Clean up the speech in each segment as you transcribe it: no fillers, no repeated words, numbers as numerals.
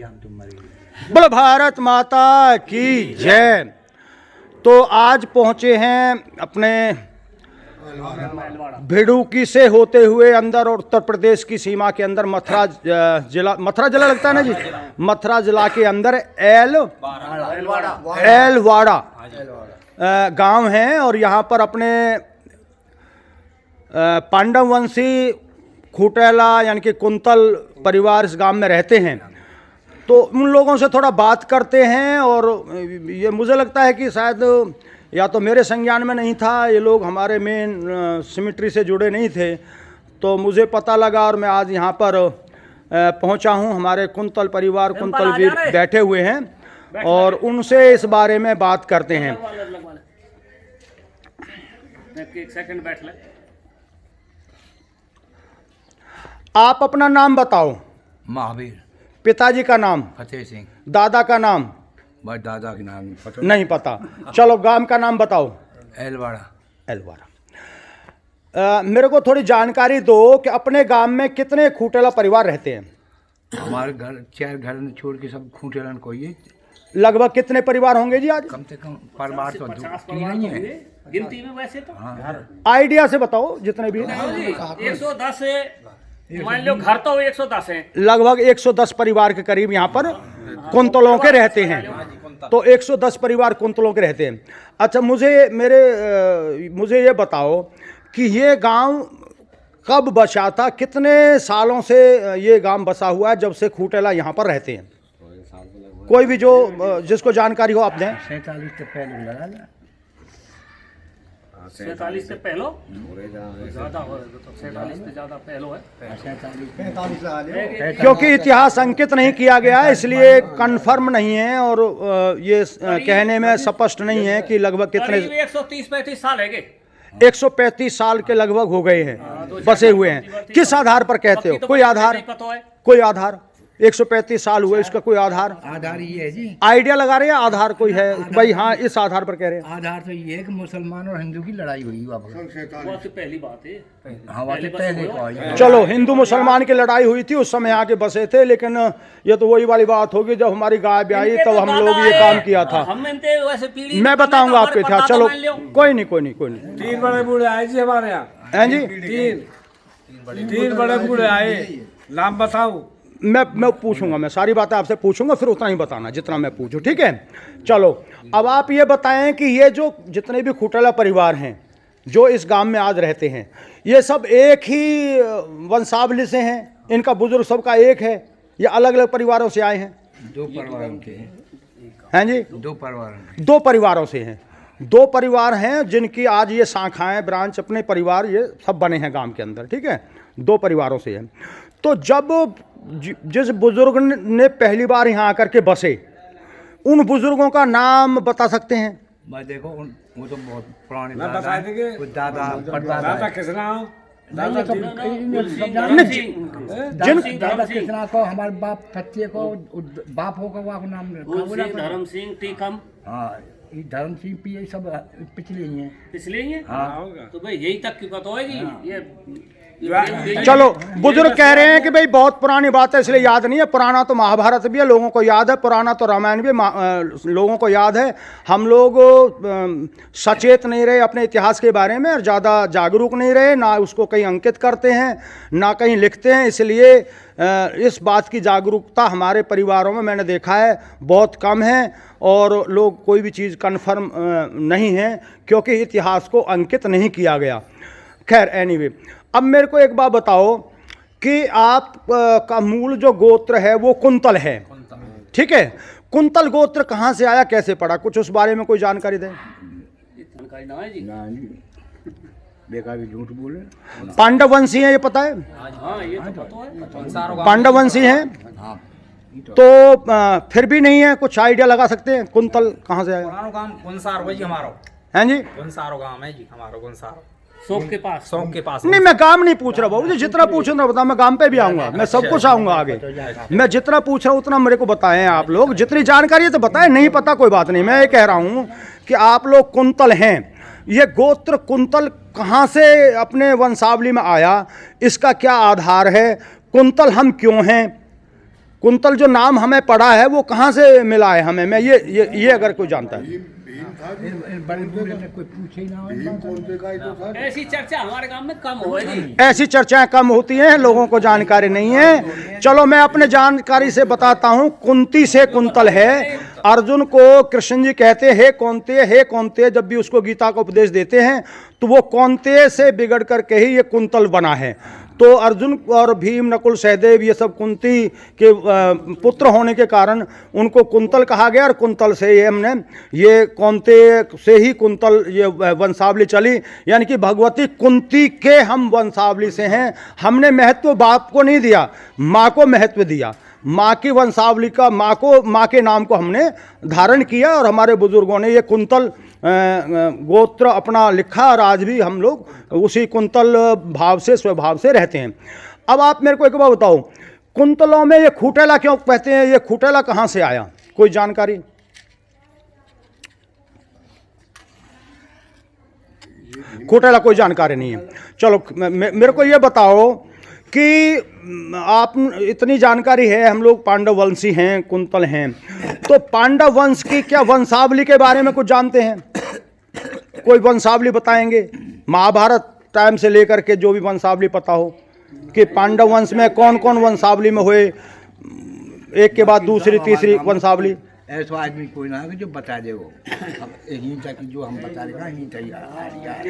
बोलो भारत माता की जय। तो आज पहुंचे हैं अपने भिड़ूकी से होते हुए अंदर और उत्तर प्रदेश की सीमा के अंदर मथुरा जिला लगता है ना जी, मथुरा जिला के अंदर एलवाड़ा गांव है। और यहाँ पर अपने पांडव वंशी खूटेला यानी कि कुंतल परिवार इस गांव में रहते हैं। तो उन लोगों से थोड़ा बात करते हैं। और ये मुझे लगता है कि शायद या तो मेरे संज्ञान में नहीं था, ये लोग हमारे मेन सिमिट्री से जुड़े नहीं थे, तो मुझे पता लगा और मैं आज यहाँ पर पहुँचा हूँ। हमारे कुंतल परिवार कुंतल वीर बैठे हुए हैं और उनसे इस बारे में बात करते हैं। एक सेकंड बैठ ले। आप अपना नाम बताओ। महावीर। पिताजी का नाम? फतेह सिंह। दादा का नाम? बस दादा के नाम नहीं पता। चलो गांव का नाम बताओ। एलवाड़ा। मेरे को थोड़ी जानकारी दो कि अपने गांव में कितने खूटेला परिवार रहते हैं? हमारे घर 4 घर छोड़ के सब खूटेलन को ये लगभग कितने परिवार होंगे जी आज? कम से कम परिवार तो 3 नहीं है गिनती में वैसे तो। हाँ। आइडिया से बताओ जितने भी। 110 मान लो घर तो 110 है। लगभग 110 परिवार के करीब यहाँ पर कुंतलों के रहते हैं। तो 110 परिवार कुंतलों के रहते हैं। अच्छा, मुझे ये बताओ कि ये गांव कब बसा था? कितने सालों से ये गांव बसा हुआ है जब से खूटेला यहाँ पर रहते हैं? कोई भी जो जिसको जानकारी हो आप दें। 47 से पहले लगा लिया। 47 से पहले ज्यादा हो, तो 47 से ज्यादा पहले है। क्योंकि इतिहास अंकित नहीं किया गया है इसलिए कंफर्म नहीं है और ये कहने में स्पष्ट नहीं है कि लगभग कितने। 130-35 साल है। 135 साल के लगभग हो गए हैं बसे हुए हैं। किस आधार पर कहते हो? कोई आधार? कोई आधार? 135 साल हुए, इसका कोई आधार? आधार ये है जी, आइडिया लगा रहे हैं आधार कोई है भाई? हाँ, इस आधार पर कह रहे हैं। आधार तो ये है कि मुसलमान और हिंदू की लड़ाई हुई वो तो पहली बात है। हाँ, वो तो पहले को आई। चलो, हिंदू मुसलमान की लड़ाई हुई थी, उस समय आके बसे थे, लेकिन ये तो वही वाली बात होगी जब हमारी गाय ब्याई तब हम लोग ये काम किया था। मैं बताऊंगा आपके इतिहास। चलो, कोई नहीं। 3 बड़े बूढ़े आए जी हमारे यहाँ। हैं जी? 3 बड़े बूढ़े आए। नाम बताओ। मैं पूछूंगा, मैं सारी बातें आपसे पूछूंगा, फिर उतना ही बताना जितना मैं पूछूं, ठीक है? चलो, अब आप ये बताएं कि ये जो जितने भी खूटेला परिवार हैं जो इस गांव में आज रहते हैं, ये सब एक ही वंशावली से हैं? इनका बुजुर्ग सबका एक है या अलग अलग परिवारों से आए हैं? 2 परिवार के हैं जी? 2 परिवार 2 परिवारों से हैं। 2 परिवार हैं जिनकी आज ये शाखाएं, ब्रांच, अपने परिवार ये सब बने हैं गांव के अंदर, ठीक है? 2 परिवारों से हैं। तो जब जिस बुजुर्ग ने पहली बार यहाँ आकर के बसे, उन बुजुर्गों का नाम बता सकते हैं? मैं देखो वो तो बहुत पुराने मैं बता देंगे। दादा किस नाम? दादा कृष्णा को, हमारे बाप फतेह को, बाप होगा वो नाम धर्म सिंह टीकम। हाँ, धर्म सिंह पी ये सब पिछले ही हैं। पिछले ही है। हाँ, तो भाई यही तक की पता है जी। ये चलो, बुजुर्ग कह रहे हैं कि भाई बहुत पुरानी बात है इसलिए याद नहीं है। पुराना तो महाभारत भी है, लोगों को याद है। पुराना तो रामायण भी लोगों को याद है। हम लोग सचेत नहीं रहे अपने इतिहास के बारे में और ज़्यादा जागरूक नहीं रहे, ना उसको कहीं अंकित करते हैं ना कहीं लिखते हैं। इसलिए इस बात की जागरूकता हमारे परिवारों में मैंने देखा है बहुत कम है और लोग कोई भी चीज़ कन्फर्म नहीं है क्योंकि इतिहास को अंकित नहीं किया गया। खैर, एनीवे, अब मेरे को एक बात बताओ कि आप का मूल जो गोत्र है वो कुंतल है, ठीक है? कुंतल गोत्र कहाँ से आया, कैसे पड़ा, कुछ उस बारे में कोई जानकारी दें। जानकारी ना है जी। बेकार भी झूठ बोले। पांडव वंशी हैं, ये पता है? हाँ, ये तो पता है। पांडव वंशी हैं। हाँ, तो फिर भी नहीं है, कुछ आइडिया लगा सकते हैं कुंतल कहाँ से आया? पुरानो काम गुनसारो जी हमारो। हैं जी? गुनसारो गांव है जी हमारो। गुनसारो शौक के पास। नहीं, मैं काम नहीं पूछ रहा बाबू जी, जितना पूछ रहा बता। मैं काम पे भी आऊंगा, मैं सब कुछ आऊंगा आगे। मैं जितना पूछ रहा हूँ उतना मेरे को बताएं आप लोग। जितनी जानकारी है तो बताएं, नहीं पता कोई बात नहीं। मैं ये कह रहा हूँ कि आप लोग कुंतल हैं, ये गोत्र कुंतल कहाँ से अपने वंशावली में आया, इसका क्या आधार है? कुंतल हम क्यों हैं? कुंतल जो नाम हमें पड़ा है वो कहाँ से मिला है हमें, मैं ये अगर कोई जानता है। इन बड़े बूढ़े ने कोई पूछे ही ना हो इन बातों को। ऐसी चर्चा हमारे गांव में कम हो जी। ऐसी चर्चाएं कम होती हैं, लोगों को जानकारी नहीं है। चलो मैं अपने जानकारी से बताता हूं। कुंती से कुंतल है। अर्जुन को कृष्ण जी कहते हे कौन्तेय, जब भी उसको गीता का उपदेश देते हैं तो वो कौन्तेय से बिगड़ करके ही ये कुंतल बना है। तो अर्जुन और भीम, नकुल, सहदेव ये सब कुंती के पुत्र होने के कारण उनको कुंतल कहा गया, और कुंतल से ये हमने ये कौन्तेय से ही कुंतल ये वंशावली चली, यानी कि भगवती कुंती के हम वंशावली से हैं। हमने महत्व बाप को नहीं दिया, माँ को महत्व दिया। माँ की वंशावली का माँ के नाम को हमने धारण किया, और हमारे बुजुर्गों ने ये कुंतल गोत्र अपना लिखा, और आज भी हम लोग उसी कुंतल भाव से, स्वभाव से रहते हैं। अब आप मेरे को एक बात बताओ, कुंतलों में ये खूटेला क्यों कहते हैं? ये खूटेला कहाँ से आया, कोई जानकारी? खूटेला कोई जानकारी नहीं है। चलो मेरे को ये बताओ कि आप इतनी जानकारी है, हम लोग पांडव वंशी हैं, कुंतल हैं, तो पांडव वंश की क्या वंशावली के बारे में कुछ जानते हैं? कोई वंशावली बताएंगे? महाभारत टाइम से लेकर के जो भी वंशावली पता हो कि पांडव वंश में कौन कौन वंशावली में हुए, एक के बाद दूसरी तीसरी वंशावली। ऐसा आदमी कोई ना है जो बता दे वो। अब यही तक जो हम बता रहे हैं यही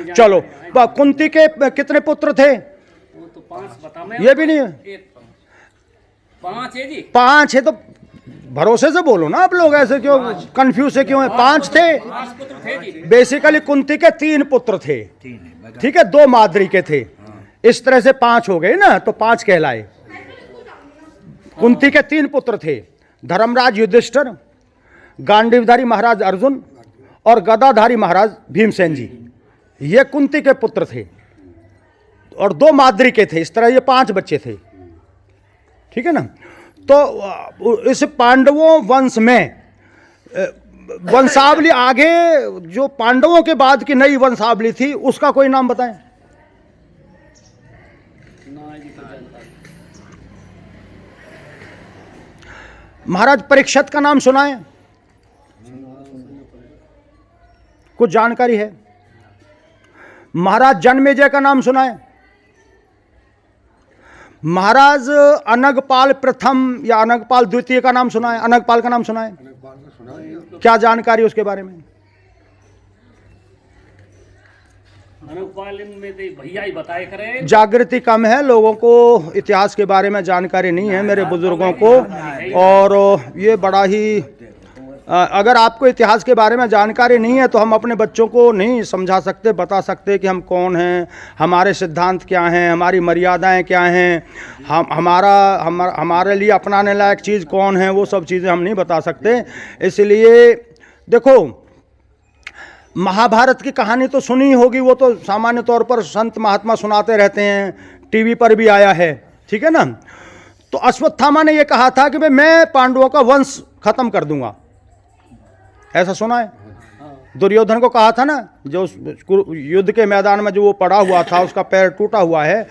तक। चलो कुंती के कितने पुत्र थे? वो तो 5 बता मैं। ये भी नहीं है? 5 है जी। 5 है तो भरोसे से बोलो ना, आप लोग ऐसे क्यों कंफ्यूज से क्यों है? 5 थे। 5 पुत्र थे जी। बेसिकली कुंती के 3 पुत्र थे, ठीक है, 2 माद्री के थे। इस तरह से 5 हो गए ना, तो 5 कहलाए। कुंती के 3 पुत्र थे, धर्मराज युधिष्ठिर, गांडीवधारी महाराज अर्जुन और गदाधारी महाराज भीमसेन जी। ये कुंती के पुत्र थे और 2 माद्री के थे। इस तरह ये 5 बच्चे थे, ठीक है ना। तो इस पांडवों वंश में वंशावली आगे जो पांडवों के बाद की नई वंशावली थी उसका कोई नाम बताएं। महाराज परीक्षित का नाम सुना है? कुछ जानकारी है? महाराज जन्मेजय का नाम सुना है? महाराज अनगपाल प्रथम या अनगपाल द्वितीय का नाम सुना है? अनगपाल का नाम सुना है? क्या जानकारी उसके बारे में? अनगपाल में तो भैया ही बताए करें। जागृति कम है, लोगों को इतिहास के बारे में जानकारी नहीं है, मेरे बुजुर्गों को। और ये बड़ा ही अगर आपको इतिहास के बारे में जानकारी नहीं है तो हम अपने बच्चों को नहीं समझा सकते, बता सकते कि हम कौन हैं, हमारे सिद्धांत क्या हैं, हमारी मर्यादाएं क्या हैं, हमारे लिए अपनाने लायक चीज़ कौन है, वो सब चीज़ें हम नहीं बता सकते। इसलिए देखो, महाभारत की कहानी तो सुनी होगी, वो तो सामान्य तौर पर संत महात्मा सुनाते रहते हैं, टीवी पर भी आया है, ठीक है ना। तो अश्वत्थामा ने ये कहा था कि भाई मैं पांडवों का वंश खत्म कर दूंगा, ऐसा सुना है? दुर्योधन को कहा था ना, जो युद्ध के मैदान में जो वो पड़ा हुआ था, उसका पैर टूटा हुआ है,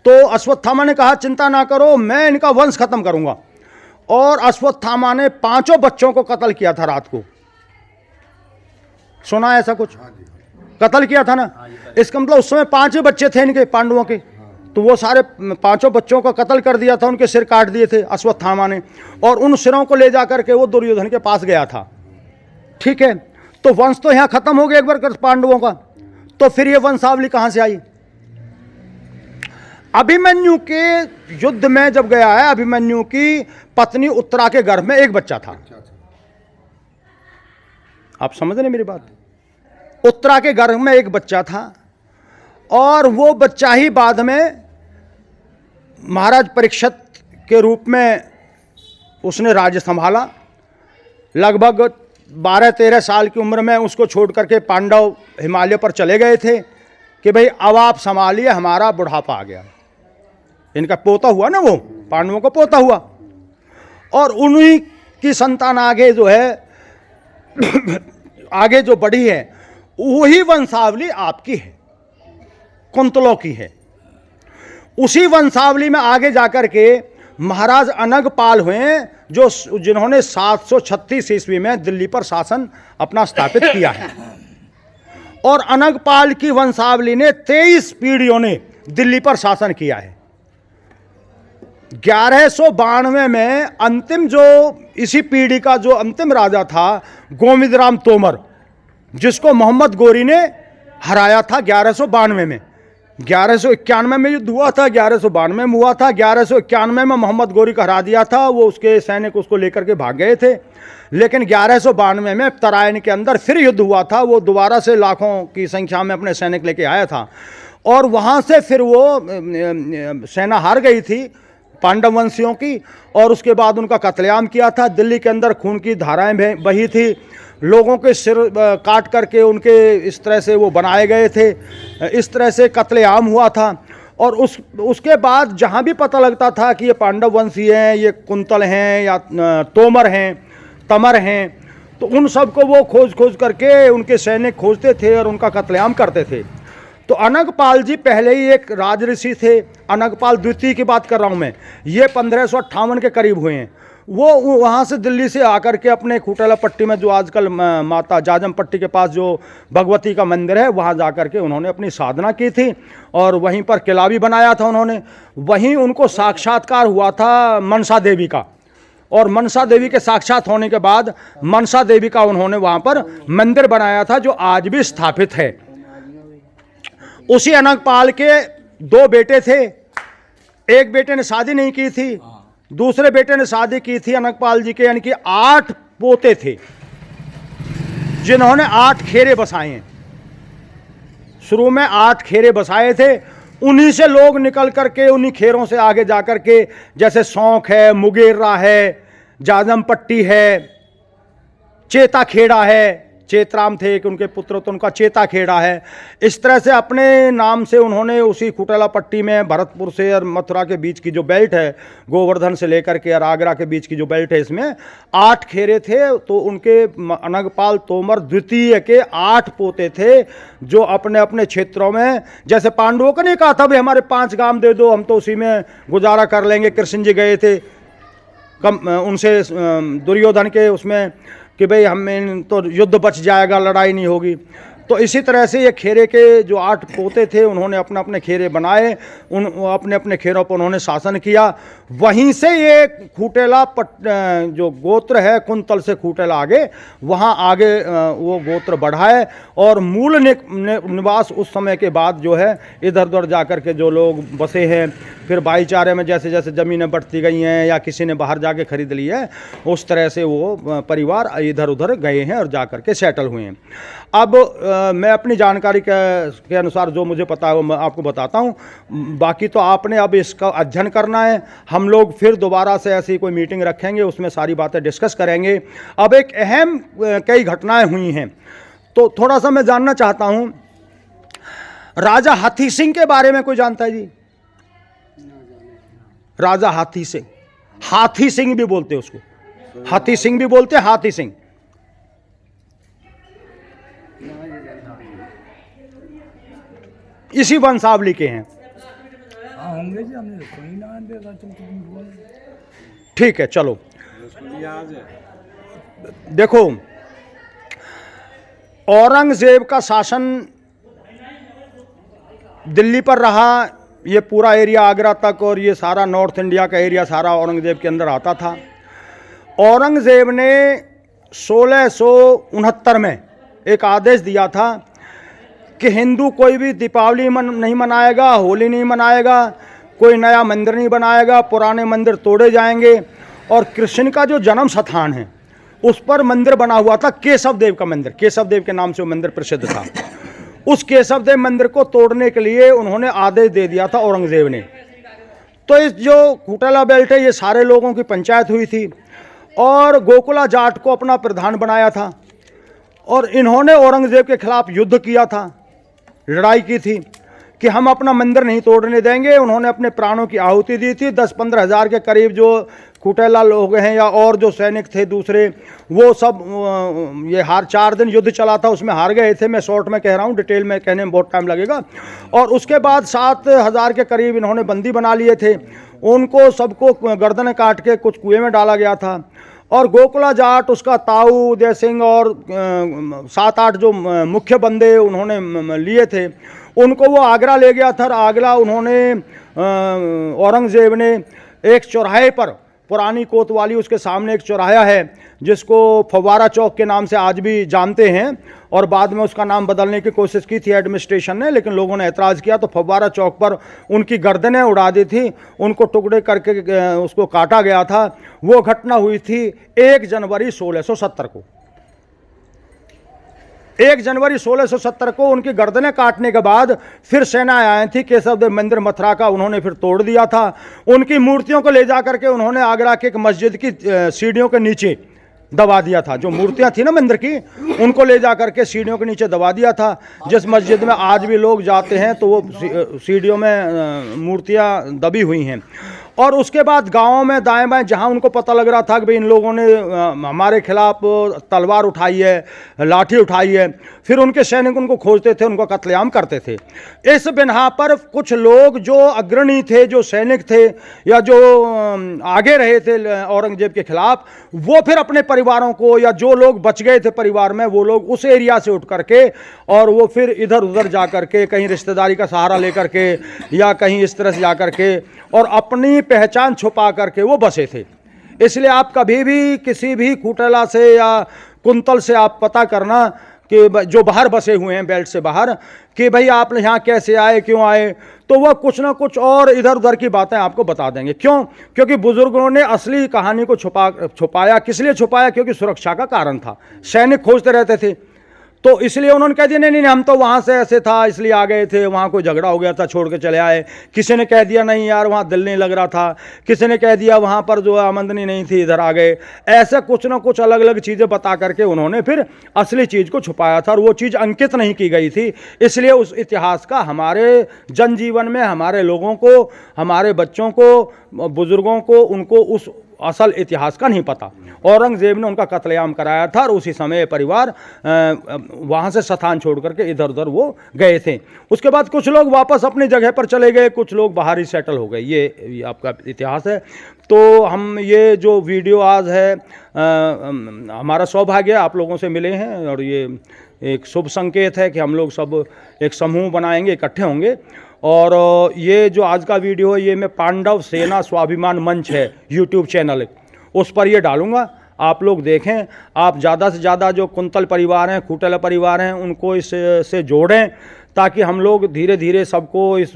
तो अश्वत्थामा ने कहा चिंता ना करो, मैं इनका वंश खत्म करूंगा। और अश्वत्थामा ने 5 बच्चों को कत्ल किया था रात को। सुना है ऐसा कुछ? कत्ल किया था ना। इसका मतलब उस समय 5 ही बच्चे थे इनके, पांडवों के, तो वो सारे 5 बच्चों का कत्ल कर दिया था, उनके सिर काट दिए थे अश्वत्थामा ने, और उन सिरों को ले जाकर के वो दुर्योधन के पास गया था, ठीक है। तो वंश तो यहां खत्म हो गया एक बार पांडवों का, तो फिर ये वंशावली कहां से आई? अभिमन्यु के युद्ध में जब गया है, अभिमन्यु की पत्नी उत्तरा के गर्भ में एक बच्चा था। आप समझ रहे मेरी बात? उत्तरा के गर्भ में एक बच्चा था, और वो बच्चा ही बाद में महाराज परीक्षित के रूप में उसने राज्य संभाला। लगभग 12-13 साल की उम्र में उसको छोड़ करके पांडव हिमालय पर चले गए थे कि भाई अब आप संभालिए, हमारा बुढ़ापा आ गया। इनका पोता हुआ ना, वो पांडवों का पोता हुआ, और उन्हीं की संतान आगे जो है आगे जो बढ़ी है, वही वंशावली आपकी है, कुंतलों की है। उसी वंशावली में आगे जाकर के महाराज अनंगपाल हुए जो जिन्होंने 736 ईस्वी में दिल्ली पर शासन अपना स्थापित किया है। और अनंगपाल की वंशावली ने 23 पीढ़ियों ने दिल्ली पर शासन किया है। 1192 में अंतिम जो इसी पीढ़ी का जो अंतिम राजा था गोविंदराम तोमर, जिसको मोहम्मद गोरी ने हराया था 1192 में। 1191 में युद्ध हुआ था, 1192 में हुआ था। 1191 में मोहम्मद गोरी को हरा दिया था, वो उसके सैनिक उसको लेकर के भाग गए थे। लेकिन 1192 में तराइन के अंदर फिर युद्ध हुआ था, वो दोबारा से लाखों की संख्या में अपने सैनिक लेके आया था और वहाँ से फिर वो सेना हार गई थी पांडव वंशियों की, और उसके बाद उनका कत्लेआम किया था। दिल्ली के अंदर खून की धाराएं बही थी, लोगों के सिर काट करके उनके इस तरह से वो बनाए गए थे, इस तरह से कत्लेआम हुआ था। और उसके बाद जहाँ भी पता लगता था कि ये पांडव वंशी हैं, ये कुंतल हैं या तोमर हैं, तमर हैं, तो उन सब को वो खोज करके उनके सैनिक खोजते थे और उनका कत्लेआम करते थे। तो अनंगपाल जी पहले ही एक राजऋषि थे। अनंगपाल द्वितीय की बात कर रहा हूँ मैं, ये 1558 के करीब हुए हैं। वो वहाँ से दिल्ली से आकर के अपने खूटेला पट्टी में जो आजकल माता जाजम पट्टी के पास जो भगवती का मंदिर है, वहाँ जा कर के उन्होंने अपनी साधना की थी और वहीं पर किला भी बनाया था उन्होंने। वहीं उनको साक्षात्कार हुआ था मनसा देवी का, और मनसा देवी के साक्षात होने के बाद मनसा देवी का उन्होंने वहाँ पर मंदिर बनाया था जो आज भी स्थापित है। उसी अनंगपाल के 2 बेटे थे। एक बेटे ने शादी नहीं की थी, दूसरे बेटे ने शादी की थी अनंगपाल जी के, यानी कि 8 पोते थे जिन्होंने 8 खेरे बसाए हैं। शुरू में 8 खेरे बसाए थे, उन्हीं से लोग निकल करके उन्हीं खेरों से आगे जा करके, जैसे सौंख है, मुगेर्रा है, जाजम पट्टी है, चेता खेड़ा है, चेतराम थे कि उनके पुत्र, तो उनका चेता खेड़ा है। इस तरह से अपने नाम से उन्होंने उसी खूटेला पट्टी में भरतपुर से और मथुरा के बीच की जो बेल्ट है, गोवर्धन से लेकर के और आगरा के बीच की जो बेल्ट है, इसमें 8 खेरे थे। तो उनके अनंगपाल तोमर द्वितीय के 8 पोते थे जो अपने अपने क्षेत्रों में, जैसे पांडवों को नहीं कहा था भाई हमारे 5 गांव दे दो, हम तो उसी में गुजारा कर लेंगे। कृष्ण जी गए थे उनसे दुर्योधन के उसमें कि भाई हमें तो युद्ध बच जाएगा, लड़ाई नहीं होगी। तो इसी तरह से ये खेरे के जो 8 पोते थे उन्होंने अपने अपने खेरे बनाए, उन अपने अपने खेरों पर उन्होंने शासन किया। वहीं से ये खूटेला जो गोत्र है, कुंतल से खूटेला आगे, वहाँ आगे वो गोत्र बढ़ा है। और मूल निवास उस समय के बाद जो है इधर उधर जा कर के जो लोग बसे हैं, फिर भाईचारे में जैसे जैसे ज़मीनें बढ़ती गई हैं या किसी ने बाहर जाके खरीद ली है, उस तरह से वो परिवार इधर उधर गए हैं और जा कर के सेटल हुए हैं। अब मैं अपनी जानकारी के अनुसार जो मुझे पता है वो मैं आपको बताता हूँ, बाकी तो आपने अब इसका अध्ययन करना है। हम लोग फिर दोबारा से ऐसी कोई मीटिंग रखेंगे, उसमें सारी बातें डिस्कस करेंगे। अब एक अहम कई घटनाएं हुई हैं, तो थोड़ा सा मैं जानना चाहता हूँ, राजा हाथी सिंह के बारे में कोई जानता है जी? राजा हाथी सिंह, हाथी सिंह भी बोलते हैं उसको, हाथी सिंह भी बोलते हैं, हाथी सिंह। इसी वंशावली के हैं। हाँ होंगे जी, हमने सुनी ना देखा तुम। ठीक है, चलो देखो, औरंगजेब का शासन दिल्ली पर रहा। ये पूरा एरिया आगरा तक और ये सारा नॉर्थ इंडिया का एरिया सारा औरंगजेब के अंदर आता था। औरंगजेब ने 1669 में एक आदेश दिया था कि हिंदू कोई भी दीपावली नहीं मनाएगा, होली नहीं मनाएगा, कोई नया मंदिर नहीं बनाएगा, पुराने मंदिर तोड़े जाएंगे। और कृष्ण का जो जन्म स्थान है उस पर मंदिर बना हुआ था, केशव देव का मंदिर, केशव देव के नाम से वो मंदिर प्रसिद्ध था। उस केशव देव मंदिर को तोड़ने के लिए उन्होंने आदेश दे दिया था औरंगजेब ने। तो इस जो खूटेला बेल्ट है, ये सारे लोगों की पंचायत हुई थी और गोकुला जाट को अपना प्रधान बनाया था। और इन्होंने औरंगजेब के खिलाफ युद्ध किया था, लड़ाई की थी कि हम अपना मंदिर नहीं तोड़ने देंगे। उन्होंने अपने प्राणों की आहुति दी थी। 10-15 हज़ार के करीब जो खूटेला लोग हैं या और जो सैनिक थे दूसरे, वो सब ये 4 दिन युद्ध चला था, उसमें हार गए थे। मैं शॉर्ट में कह रहा हूँ, डिटेल में कहने में बहुत टाइम लगेगा। और उसके बाद 7,000 के करीब इन्होंने बंदी बना लिए थे। उनको सबको गर्दनें काट के कुछ कुएं में डाला गया था। और गोकुला जाट, उसका ताऊ, उदय सिंह और 7-8 जो मुख्य बंदे उन्होंने लिए थे, उनको वो आगरा ले गया था। आगरा उन्होंने औरंगजेब ने एक चौराहे पर, पुरानी कोतवाली उसके सामने एक चौराहा है जिसको फव्वारा चौक के नाम से आज भी जानते हैं, और बाद में उसका नाम बदलने की कोशिश की थी एडमिनिस्ट्रेशन ने, लेकिन लोगों ने ऐतराज़ किया तो फव्वारा चौक पर उनकी गर्दनें उड़ा दी थी, उनको टुकड़े करके उसको काटा गया था। वो घटना हुई थी 1 जनवरी 1670 को। 1 जनवरी 1670 को उनकी गर्दनें काटने के बाद फिर सेनाएं आई थी। केशवदेव मंदिर मथुरा का उन्होंने फिर तोड़ दिया था। उनकी मूर्तियों को ले जा करके उन्होंने आगरा के एक मस्जिद की सीढ़ियों के नीचे दबा दिया था। जो मूर्तियां थी ना मंदिर की, उनको ले जा करके सीढ़ियों के नीचे दबा दिया था। जिस मस्जिद में आज भी लोग जाते हैं तो वो सीढ़ियों में मूर्तियां दबी हुई हैं। और उसके बाद गाँव में दाएं बाएं जहाँ उनको पता लग रहा था कि भाई इन लोगों ने हमारे खिलाफ तलवार उठाई है, लाठी उठाई है, फिर उनके सैनिक उनको खोजते थे, उनको कत्लेआम करते थे। इस बिना पर कुछ लोग जो अग्रणी थे, जो सैनिक थे या जो आगे रहे थे औरंगजेब के खिलाफ, वो फिर अपने परिवारों को, या जो लोग बच गए थे परिवार में, वो लोग उस एरिया से उठ करके और वो फिर इधर उधर जा करके, कहीं रिश्तेदारी का सहारा लेकर के या कहीं इस तरह से जा करके और अपनी पहचान छुपा करके वो बसे थे। इसलिए आप कभी भी किसी भी कुटेला से या कुंतल से आप पता करना कि जो बाहर बसे हुए हैं बेल्ट से बाहर, कि भाई आप यहाँ कैसे आए, क्यों आए, तो वह कुछ ना कुछ और इधर उधर की बातें आपको बता देंगे। क्यों? क्योंकि बुजुर्गों ने असली कहानी को छुपाया। किस लिए छुपाया? क्योंकि सुरक्षा का कारण था। सैनिक खोजते रहते थे, तो इसलिए उन्होंने कह दिया नहीं नहीं हम तो वहाँ से ऐसे था इसलिए आ गए थे, वहाँ कोई झगड़ा हो गया था छोड़ के चले आए। किसी ने कह दिया नहीं यार वहाँ दिल नहीं लग रहा था, किसी ने कह दिया वहाँ पर जो आमदनी नहीं थी इधर आ गए। ऐसे कुछ ना कुछ अलग अलग चीज़ें बता करके उन्होंने फिर असली चीज़ को छुपाया था, और वो चीज़ अंकित नहीं की गई थी। इसलिए उस इतिहास का हमारे जनजीवन में हमारे लोगों को, हमारे बच्चों को, बुजुर्गों को, उनको उस असल इतिहास का नहीं पता। औरंगजेब ने उनका कत्लेआम कराया था और उसी समय परिवार वहाँ से स्थान छोड़ करके इधर उधर वो गए थे। उसके बाद कुछ लोग वापस अपनी जगह पर चले गए, कुछ लोग बाहर ही सेटल हो गए। ये आपका इतिहास है। तो हम ये जो वीडियो आज है हमारा सौभाग्य आप लोगों से मिले हैं, और ये एक शुभ संकेत है कि हम लोग सब एक समूह बनाएंगे, इकट्ठे होंगे। और ये जो आज का वीडियो है ये मैं पांडव सेना स्वाभिमान मंच है यूट्यूब चैनल, उस पर ये डालूंगा। आप लोग देखें, आप ज़्यादा से ज़्यादा जो कुंतल परिवार हैं, कुटेला परिवार हैं, उनको इससे जोड़ें, ताकि हम लोग धीरे धीरे सबको इस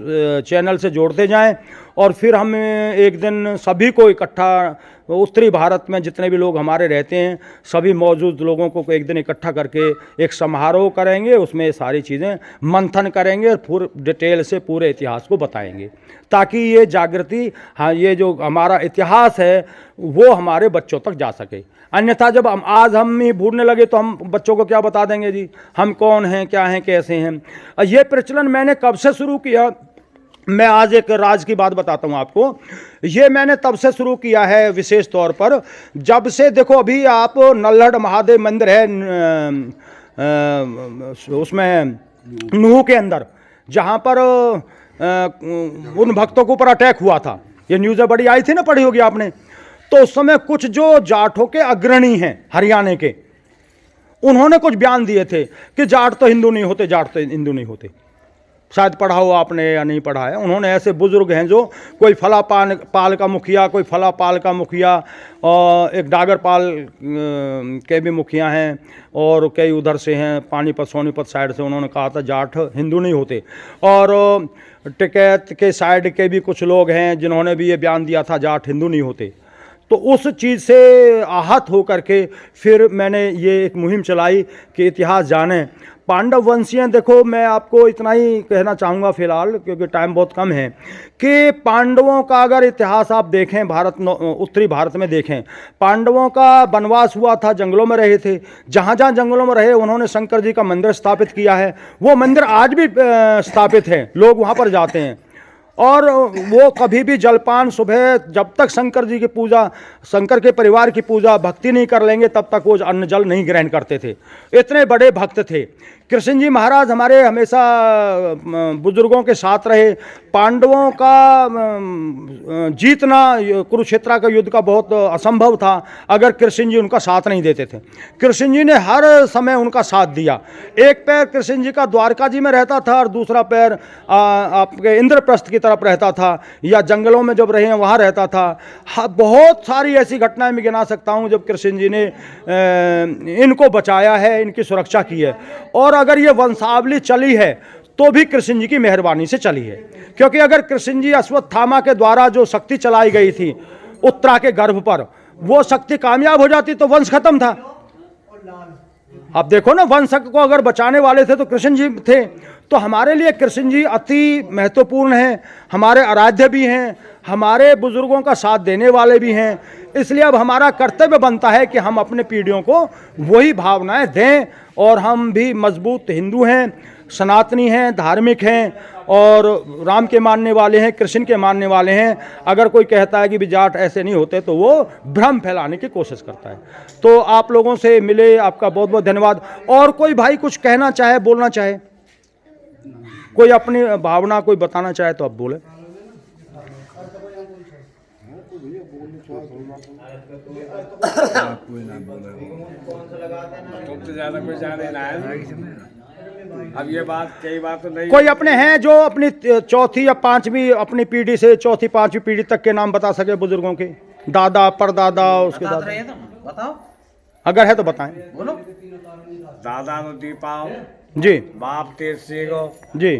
चैनल से जोड़ते जाएं। और फिर हम एक दिन सभी को इकट्ठा, उत्तरी भारत में जितने भी लोग हमारे रहते हैं सभी मौजूद लोगों को एक दिन इकट्ठा करके एक समारोह करेंगे, उसमें सारी चीज़ें मंथन करेंगे और पूरे डिटेल से पूरे इतिहास को बताएंगे, ताकि ये जागृति, हाँ, ये जो हमारा इतिहास है वो हमारे बच्चों तक जा सके। अन्यथा जब हम ही भूलने लगे तो हम बच्चों को क्या बता देंगे जी, हम कौन हैं, क्या हैं, कैसे हैं। ये प्रचलन मैंने कब से शुरू किया, मैं आज एक राज की बात बताता हूँ आपको। ये मैंने तब से शुरू किया है विशेष तौर पर, जब से देखो अभी आप नल्हड़ महादेव मंदिर है उसमें नूह के अंदर, जहाँ पर उन भक्तों के ऊपर अटैक हुआ था, ये न्यूज़ बड़ी आई थी ना, पढ़ी होगी आपने। तो उस समय कुछ जो जाटों के अग्रणी हैं हरियाणा के, उन्होंने कुछ बयान दिए थे कि जाट तो हिंदू नहीं होते, जाट तो हिंदू नहीं होते। शायद पढ़ा हो आपने या नहीं पढ़ा है। उन्होंने ऐसे बुजुर्ग हैं जो कोई फला पाल का मुखिया, कोई फला पाल का मुखिया, और एक डागर पाल के भी मुखिया हैं, और कई उधर से हैं पानीपत सोनीपत साइड से। उन्होंने कहा था जाट हिंदू नहीं होते। और टिकैत के साइड के भी कुछ लोग हैं जिन्होंने भी ये बयान दिया था जाट हिंदू नहीं होते। तो उस चीज़ से आहत हो करके फिर मैंने ये एक मुहिम चलाई कि इतिहास जानें। पांडव वंशीय, देखो मैं आपको इतना ही कहना चाहूँगा फ़िलहाल, क्योंकि टाइम बहुत कम है, कि पांडवों का अगर इतिहास आप देखें, उत्तरी भारत में देखें, पांडवों का वनवास हुआ था, जंगलों में रहे थे। जहाँ जहाँ जंगलों में रहे उन्होंने शंकर जी का मंदिर स्थापित किया है। वो मंदिर आज भी स्थापित है, लोग वहाँ पर जाते हैं। और वो कभी भी जलपान सुबह, जब तक शंकर जी की पूजा, शंकर के परिवार की पूजा भक्ति नहीं कर लेंगे तब तक वो अन्न जल नहीं ग्रहण करते थे। इतने बड़े भक्त थे कृष्ण जी महाराज हमारे हमेशा बुजुर्गों के साथ रहे। पांडवों का जीतना कुरुक्षेत्र का युद्ध का बहुत असंभव था अगर कृष्ण जी उनका साथ नहीं देते थे। कृष्ण जी ने हर समय उनका साथ दिया। एक पैर कृष्ण जी का द्वारका जी में रहता था और दूसरा पैर आपके इंद्रप्रस्थ की तरफ रहता था, या जंगलों में जब रहे हैं वहाँ रहता था। बहुत सारी ऐसी घटनाएं मैं गिना सकता हूँ जब कृष्ण जी ने इनको बचाया है, इनकी सुरक्षा की है। और अगर ये वंशावली चली है तो भी कृष्ण जी की मेहरबानी से चली है, क्योंकि अगर कृष्ण जी अश्वत्थामा के द्वारा जो शक्ति चलाई गई थी उत्तरा के गर्भ पर, वो शक्ति कामयाब हो जाती तो वंश खत्म था। अब देखो ना, वंश को अगर बचाने वाले थे तो कृष्ण जी थे। तो हमारे लिए कृष्ण जी अति महत्वपूर्ण हैं, हमारे आराध्य भी हैं, हमारे बुजुर्गों का साथ देने वाले भी हैं। इसलिए अब हमारा कर्तव्य बनता है कि हम अपने पीढ़ियों को वही भावनाएं दें। और हम भी मजबूत हिंदू हैं, सनातनी हैं, धार्मिक हैं और राम के मानने वाले हैं, कृष्ण के मानने वाले हैं। अगर कोई कहता है कि भी जाट ऐसे नहीं होते तो वो भ्रम फैलाने की कोशिश करता है। तो आप लोगों से मिले, आपका बहुत बहुत धन्यवाद। और कोई भाई कुछ कहना चाहे, बोलना चाहे, कोई अपनी भावना कोई बताना चाहे तो आप बोले। तुम तो ज्यादा कोई जाने ना है। अब ये बात कई बात तो नहीं। कोई अपने हैं जो अपनी चौथी या पांचवी अपनी पीढ़ी से चौथी पांचवी पीढ़ी तक के नाम बता सके बुजुर्गों के, दादा परदादा उसके दादा, बताओ अगर है तो बताएं। बोलो। दादा तो दीपाओ जी बाप तेज सिंह जी।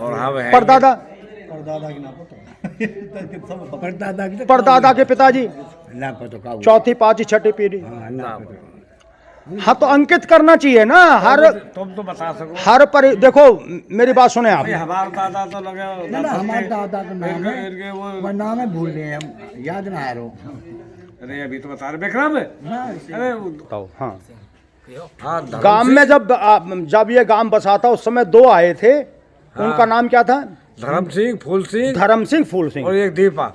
और हम हैं परदादा, परदादा के पिताजी ना पता का चौथी पांचवी छठी पीढ़ी। ना। हाँ तो अंकित करना चाहिए ना हर तुम तो बता सको। हर पर। देखो मेरी बात सुने आप, भाई हमारा दादा तो लगे हमारे दादा का नाम है, इनके वो वह नाम है भूल गए हम, याद ना आ रहा हूँ। अरे अभी तो बता रहे विक्रम है। अरे बताओ। हाँ, हाँ गांव में जब ये गांव बसा था उस समय दो आए थे। उनका नाम क्या था? धर्म सिंह, फूल सिंह धर्म सिंह, फूल सिंह। और एक दीपा।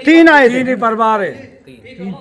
तीन आए तीन थे। ही परिवार है।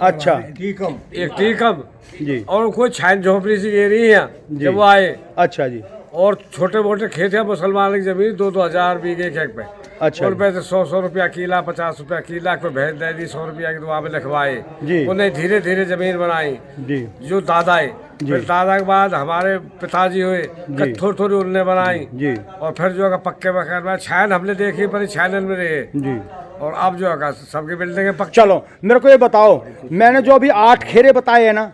अच्छा एक टीकम जी। और कोई छाइन झोपड़ी सी एरी है जब वो आए। अच्छा जी। और छोटे मोटे खेत है मुसलमान की जमीन 2-2 हजार बीघे खेत पे। अच्छा और पैसे 100 रुपया किला, 50 रुपया किला, कोई भैंस दे दी 100 रुपया की दुआ में लिखवाए। जी। उन्हें धीरे धीरे जमीन बनाई जी जो दादा है। फिर दादा के बाद हमारे पिताजी हुए, थोड़ी थोड़ी उनने बनाई जी और फिर जो है पक्के मकान में छान हमने देखी पर छानल में रहे जी। और अब जो है सबकी बिल्डिंग पक्की। चलो मेरे को ये बताओ, मैंने जो अभी 8 खेरे बताए हैं ना,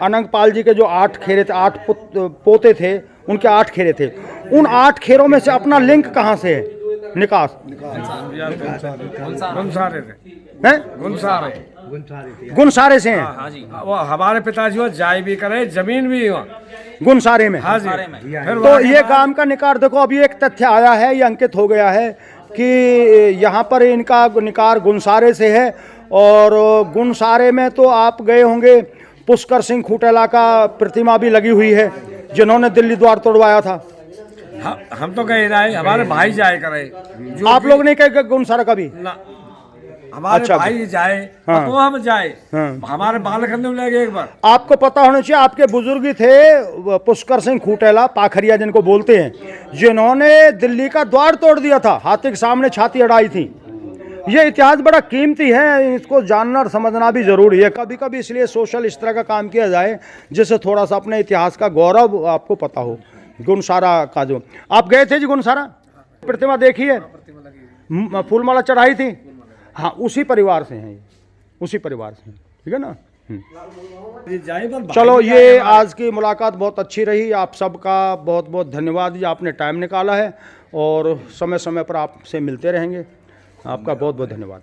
अनंग पाल जी के जो 8 खेरे थे, 8 पोते थे, उनके 8 खेरे थे। उन 8 खेरों में से अपना लिंक कहाँ से है? निकास गुनसारे थे। हैं? गुनसारे से हैं। हाँ जी। वो हमारे पिताजी वो जाय भी करे, जमीन भी हुआ गुनसारे में। हाँ जी। फिर तो ये काम का निकार देखो, अभी एक तथ्य आया है, ये अंकित हो गया है कि यहाँ पर इनका निकार गुनसारे से है। और गुनसारे में तो आप गए होंगे, पुष्कर सिंह खूटेला का प्रतिमा भी लगी हुई है, जिन्होंने दिल्ली द्वार तोड़वाया था। हम तो कहीं ना हमारे भाई जाए करे। आप लोग नहीं कहे गुनसारा कभी? ना हमारे अच्छा, भाई जाए। हाँ। तो हम जाए। हाँ। हमारे बालक में लगे एक बार। आपको पता होना चाहिए, आपके बुजुर्ग थे पुष्कर सिंह खूटेला, पाखरिया जिनको बोलते हैं, जिन्होंने दिल्ली का द्वार तोड़ दिया था, हाथी के सामने छाती अड़ाई थी। ये इतिहास बड़ा कीमती है, इसको जानना और समझना भी जरूरी है। कभी कभी इसलिए सोशल इस तरह का काम किया जाए जिससे थोड़ा सा अपने इतिहास का गौरव आपको पता हो। गुनसारा का जो आप गए थे जी, गुनसारा प्रतिमा देखी है, फूलमाला चढ़ाई थी। हाँ, उसी परिवार से हैं, उसी परिवार से, ठीक है ना। चलो, ये आज की मुलाकात बहुत अच्छी रही। आप सबका बहुत बहुत धन्यवाद, ये आपने टाइम निकाला है और समय समय पर आपसे मिलते रहेंगे। आपका बहुत बहुत धन्यवाद।